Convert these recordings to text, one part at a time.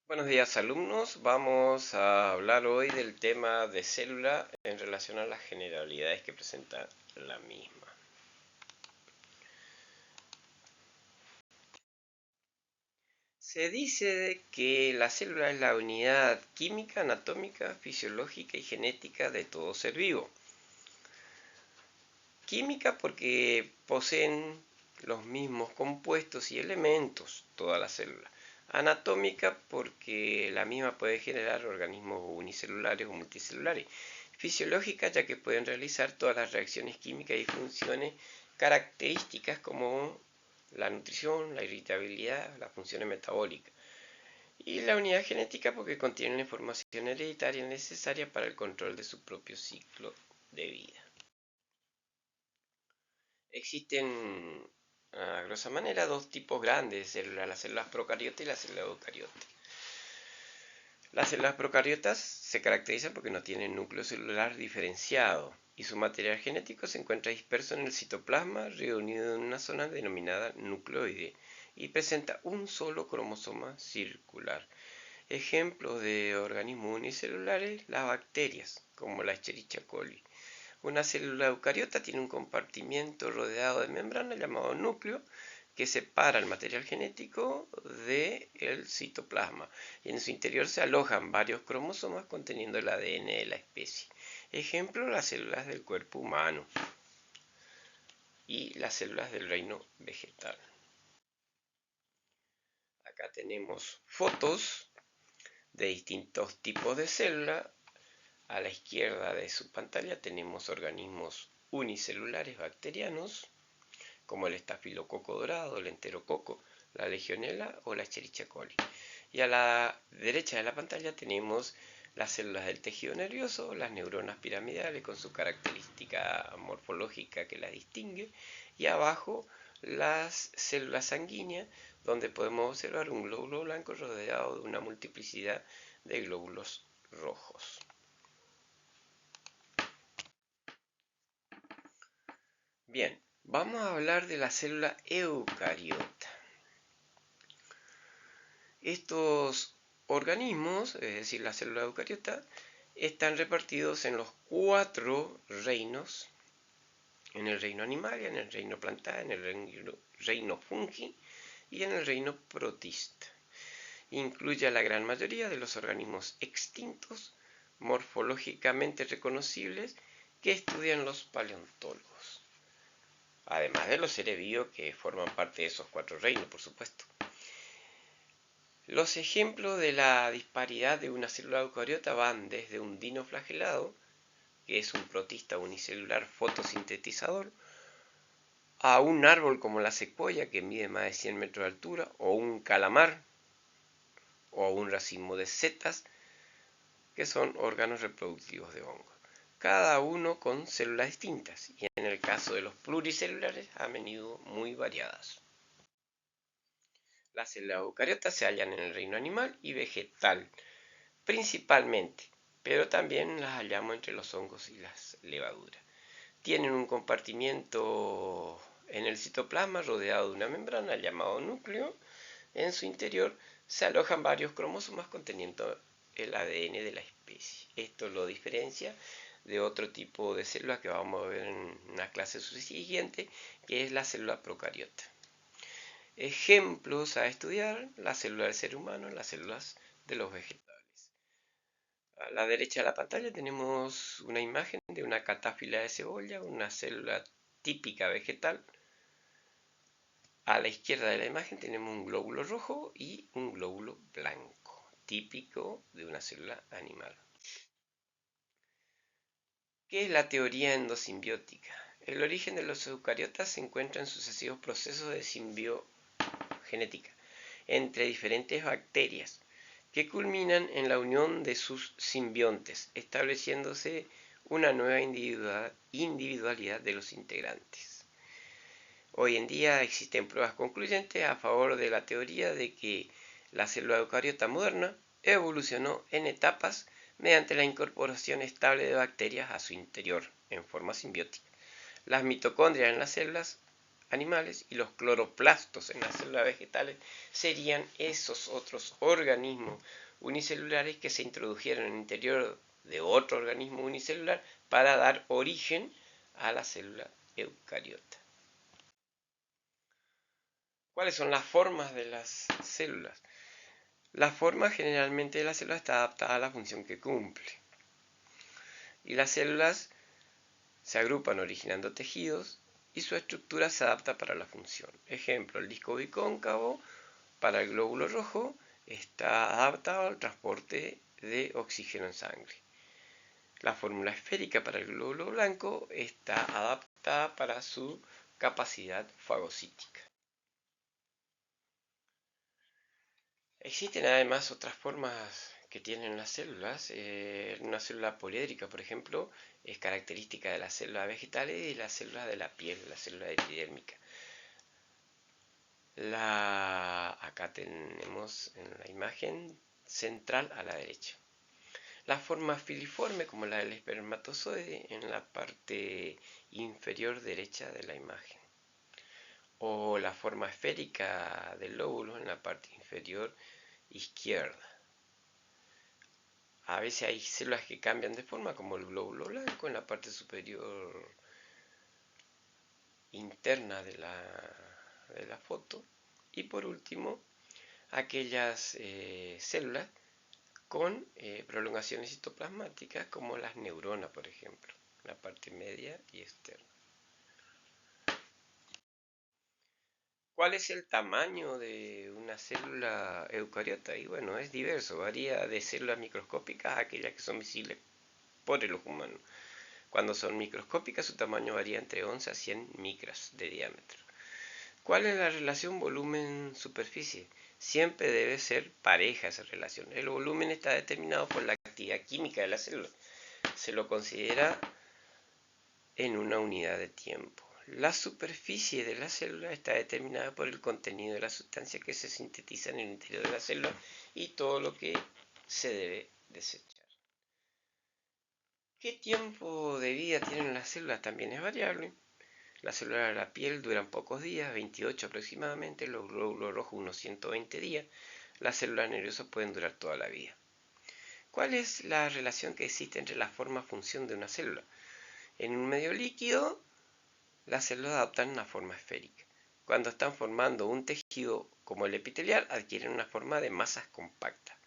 Buenos días alumnos, vamos a hablar hoy del tema de célula en relación a las generalidades que presenta la misma. Se dice que la célula es la unidad química, anatómica, fisiológica y genética de todo ser vivo. Química porque poseen los mismos compuestos y elementos, toda la célula. Anatómica porque la misma puede generar organismos unicelulares o multicelulares. Fisiológica ya que pueden realizar todas las reacciones químicas y funciones características como la nutrición, la irritabilidad, las funciones metabólicas. Y la unidad genética porque contiene la información hereditaria necesaria para el control de su propio ciclo de vida. Existen, a grosa manera, dos tipos grandes de células, las células procariotas y las células eucariotas. Las células procariotas se caracterizan porque no tienen núcleo celular diferenciado y su material genético se encuentra disperso en el citoplasma, reunido en una zona denominada nucleoide, y presenta un solo cromosoma circular. Ejemplos de organismos unicelulares, las bacterias, como la Escherichia coli. Una célula eucariota tiene un compartimiento rodeado de membrana llamado núcleo que separa el material genético del citoplasma y en su interior se alojan varios cromosomas conteniendo el ADN de la especie. Ejemplo, las células del cuerpo humano y las células del reino vegetal. Acá tenemos fotos de distintos tipos de células. A la izquierda de su pantalla tenemos organismos unicelulares bacterianos, como el estafilococo dorado, el enterococo, la legionela o la Escherichia coli. Y a la derecha de la pantalla tenemos las células del tejido nervioso, las neuronas piramidales con su característica morfológica que las distingue, y abajo las células sanguíneas, donde podemos observar un glóbulo blanco rodeado de una multiplicidad de glóbulos rojos. Bien, vamos a hablar de la célula eucariota. Estos organismos, es decir, la célula eucariota, están repartidos en los 4 reinos, en el reino animal, en el reino plantae, en el reino fungi y en el reino protista. Incluye a la gran mayoría de los organismos extintos, morfológicamente reconocibles, que estudian los paleontólogos. Además de los seres vivos que forman parte de esos 4 reinos, por supuesto. Los ejemplos de la disparidad de una célula eucariota van desde un dinoflagelado, que es un protista unicelular fotosintetizador, a un árbol como la secuoya, que mide más de 100 metros de altura, o un calamar, o un racimo de setas, que son órganos reproductivos de hongos, cada uno con células distintas, y en el caso de los pluricelulares, a menudo muy variadas. Las células eucariotas se hallan en el reino animal y vegetal, principalmente, pero también las hallamos entre los hongos y las levaduras. Tienen un compartimiento en el citoplasma rodeado de una membrana llamado núcleo. En su interior se alojan varios cromosomas conteniendo el ADN de la especie. Esto lo diferencia de otro tipo de célula que vamos a ver en una clase subsiguiente, que es la célula procariota. Ejemplos a estudiar: la célula del ser humano, las células de los vegetales. A la derecha de la pantalla tenemos una imagen de una catáfila de cebolla, una célula típica vegetal. A la izquierda de la imagen tenemos un glóbulo rojo y un glóbulo blanco, típico de una célula animal. ¿Qué es la teoría endosimbiótica? El origen de los eucariotas se encuentra en sucesivos procesos de genética entre diferentes bacterias que culminan en la unión de sus simbiontes, estableciéndose una nueva individualidad de los integrantes. Hoy en día existen pruebas concluyentes a favor de la teoría de que la célula eucariota moderna evolucionó en etapas mediante la incorporación estable de bacterias a su interior en forma simbiótica. Las mitocondrias en las células animales, y los cloroplastos en las células vegetales serían esos otros organismos unicelulares que se introdujeron en el interior de otro organismo unicelular para dar origen a la célula eucariota. ¿Cuáles son las formas de las células? La forma generalmente de la célula está adaptada a la función que cumple. Y las células se agrupan originando tejidos y su estructura se adapta para la función. Ejemplo, el disco bicóncavo para el glóbulo rojo está adaptado al transporte de oxígeno en sangre. La fórmula esférica para el glóbulo blanco está adaptada para su capacidad fagocítica. Existen además otras formas que tienen las células. Una célula poliédrica, por ejemplo, es característica de las células vegetales y de las células de la piel, la célula epidérmica. Acá tenemos en la imagen central a la derecha. La forma filiforme, como la del espermatozoide, en la parte inferior derecha de la imagen. O la forma esférica del lóbulo en la parte inferior izquierda. A veces hay células que cambian de forma, como el glóbulo blanco en la parte superior interna de la foto. Y por último, aquellas células con prolongaciones citoplasmáticas, como las neuronas, por ejemplo, la parte media y externa. ¿Cuál es el tamaño de una célula eucariota? Y bueno, es diverso, varía de células microscópicas a aquellas que son visibles por el ojo humano. Cuando son microscópicas, su tamaño varía entre 11 a 100 micras de diámetro. ¿Cuál es la relación volumen-superficie? Siempre debe ser pareja esa relación. El volumen está determinado por la actividad química de la célula. Se lo considera en una unidad de tiempo. La superficie de la célula está determinada por el contenido de la sustancia que se sintetiza en el interior de la célula y todo lo que se debe desechar. ¿Qué tiempo de vida tienen las células? También es variable. Las células de la piel duran pocos días, 28 aproximadamente, los glóbulos rojos unos 120 días. Las células nerviosas pueden durar toda la vida. ¿Cuál es la relación que existe entre la forma-función de una célula? En un medio líquido, las células adoptan una forma esférica. Cuando están formando un tejido como el epitelial, adquieren una forma de masas compactas.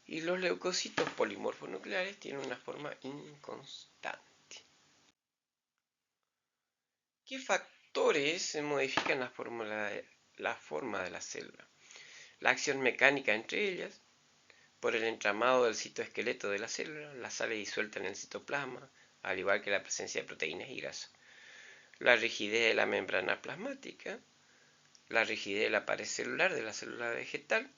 Y los leucocitos polimorfos nucleares tienen una forma inconstante. ¿Qué factores modifican la forma de la célula? La acción mecánica entre ellas, por el entramado del citoesqueleto de la célula, la sale disuelta en el citoplasma, al igual que la presencia de proteínas y grasa. La rigidez de la membrana plasmática, la rigidez de la pared celular de la célula vegetal,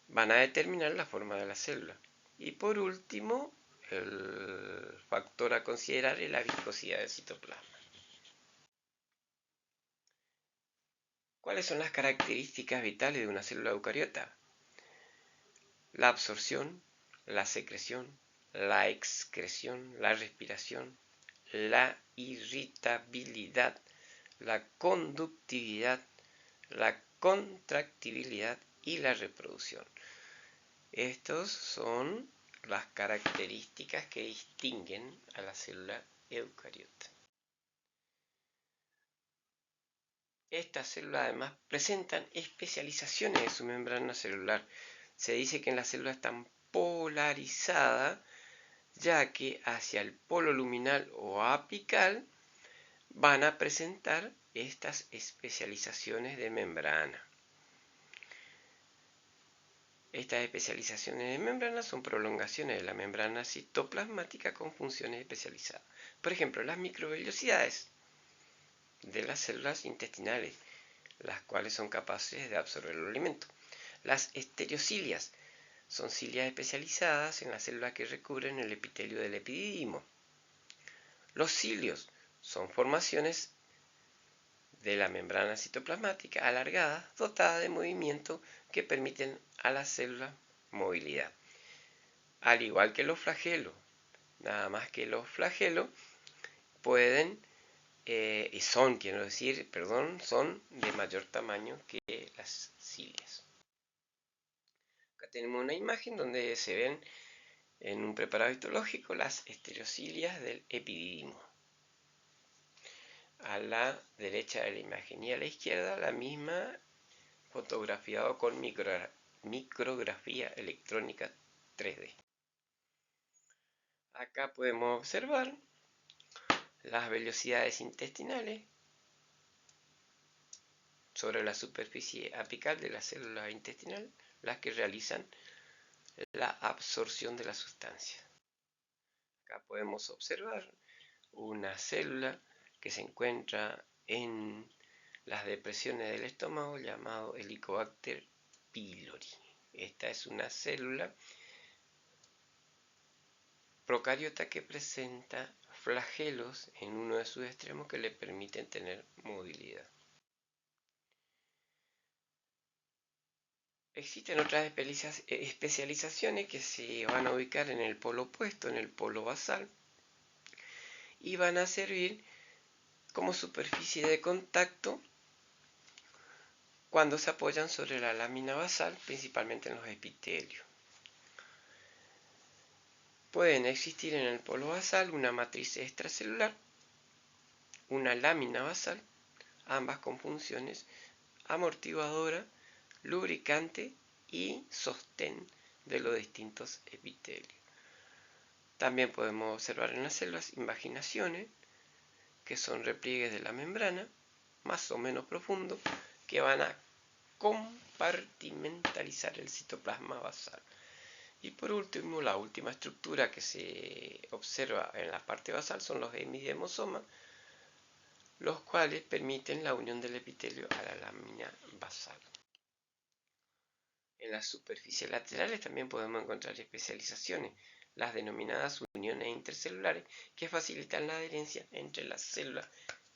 van a determinar la forma de la célula. Y por último, el factor a considerar es la viscosidad del citoplasma. ¿Cuáles son las características vitales de una célula eucariota? La absorción, la secreción, la excreción, la respiración, la irritabilidad, la conductividad, la contractibilidad y la reproducción. Estas son las características que distinguen a la célula eucariota. Estas células además presentan especializaciones de su membrana celular. Se dice que en las células están polarizadas, ya que hacia el polo luminal o apical van a presentar estas especializaciones de membrana. Estas especializaciones de membrana son prolongaciones de la membrana citoplasmática con funciones especializadas. Por ejemplo, las microvellosidades de las células intestinales, las cuales son capaces de absorber el alimento. Las estereocilias son cilias especializadas en las células que recubren el epitelio del epididimo. Los cilios son formaciones de la membrana citoplasmática alargadas, dotadas de movimiento que permiten a la célula movilidad. Al igual que los flagelos, nada más que los flagelos pueden son de mayor tamaño que las cilias. Acá tenemos una imagen donde se ven en un preparado histológico las estereocilias del epidídimo. A la derecha de la imagen y a la izquierda la misma fotografiado con micrografía electrónica 3D. Acá podemos observar las vellosidades intestinales sobre la superficie apical de la célula intestinal, las que realizan la absorción de la sustancia. Acá podemos observar una célula que se encuentra en las depresiones del estómago llamado Helicobacter pylori. Esta es una célula procariota que presenta flagelos en uno de sus extremos que le permiten tener movilidad. Existen otras especializaciones que se van a ubicar en el polo opuesto, en el polo basal, y van a servir como superficie de contacto cuando se apoyan sobre la lámina basal, principalmente en los epitelios. Pueden existir en el polo basal una matriz extracelular, una lámina basal, ambas con funciones amortiguadora, lubricante y sostén de los distintos epitelios. También podemos observar en las células invaginaciones, que son repliegues de la membrana, más o menos profundos, que van a compartimentalizar el citoplasma basal. Y por último, la última estructura que se observa en la parte basal son los hemidemosomas, los cuales permiten la unión del epitelio a la lámina basal. En las superficies laterales también podemos encontrar especializaciones, las denominadas uniones intercelulares, que facilitan la adherencia entre las células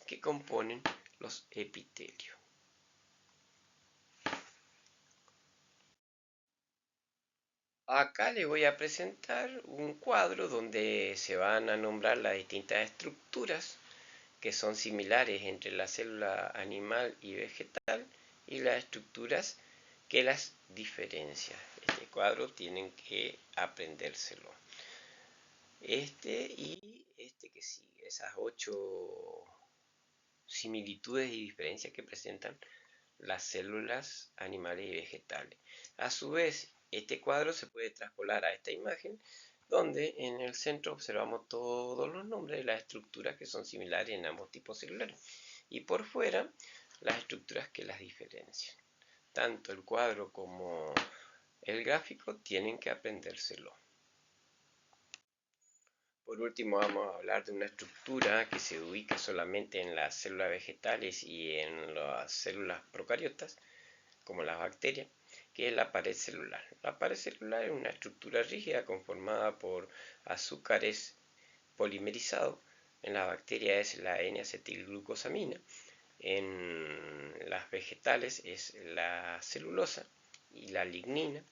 que componen los epitelios. Acá les voy a presentar un cuadro donde se van a nombrar las distintas estructuras que son similares entre la célula animal y vegetal y las estructuras que las diferencian. Este cuadro tienen que aprendérselo. Este y este que sigue, esas 8 similitudes y diferencias que presentan las células animales y vegetales. A su vez, este cuadro se puede traspolar a esta imagen, donde en el centro observamos todos los nombres de las estructuras que son similares en ambos tipos celulares, y por fuera las estructuras que las diferencian. Tanto el cuadro como el gráfico tienen que aprendérselo. Por último, vamos a hablar de una estructura que se ubica solamente en las células vegetales y en las células procariotas, como las bacterias, que es la pared celular. La pared celular es una estructura rígida conformada por azúcares polimerizados. En las bacterias es la N-acetilglucosamina. En las vegetales es la celulosa y la lignina.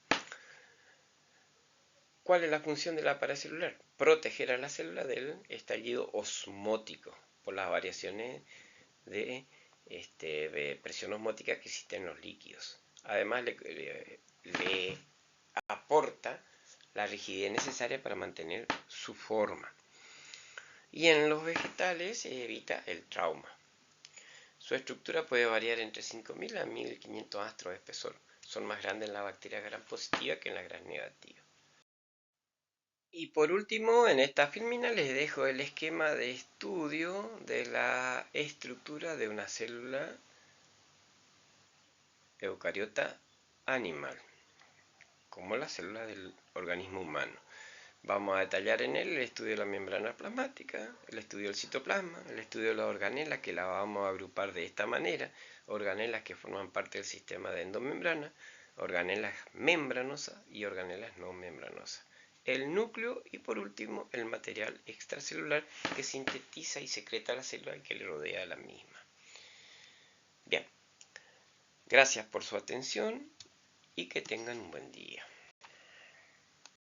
¿Cuál es la función de la pared celular? Proteger a la célula del estallido osmótico por las variaciones de presión osmótica que existen en los líquidos. Además, le aporta la rigidez necesaria para mantener su forma. Y en los vegetales evita el trauma. Su estructura puede variar entre 5.000 a 1.500 astros de espesor. Son más grandes en la bacteria gram positiva que en la gram negativa. Y por último, en esta filmina les dejo el esquema de estudio de la estructura de una célula eucariota animal, como la célula del organismo humano. Vamos a detallar en él el estudio de la membrana plasmática, el estudio del citoplasma, el estudio de las organelas, que las vamos a agrupar de esta manera: organelas que forman parte del sistema de endomembrana, organelas membranosas y organelas no membranosas, el núcleo y por último el material extracelular que sintetiza y secreta la célula y que le rodea a la misma. Bien, gracias por su atención y que tengan un buen día.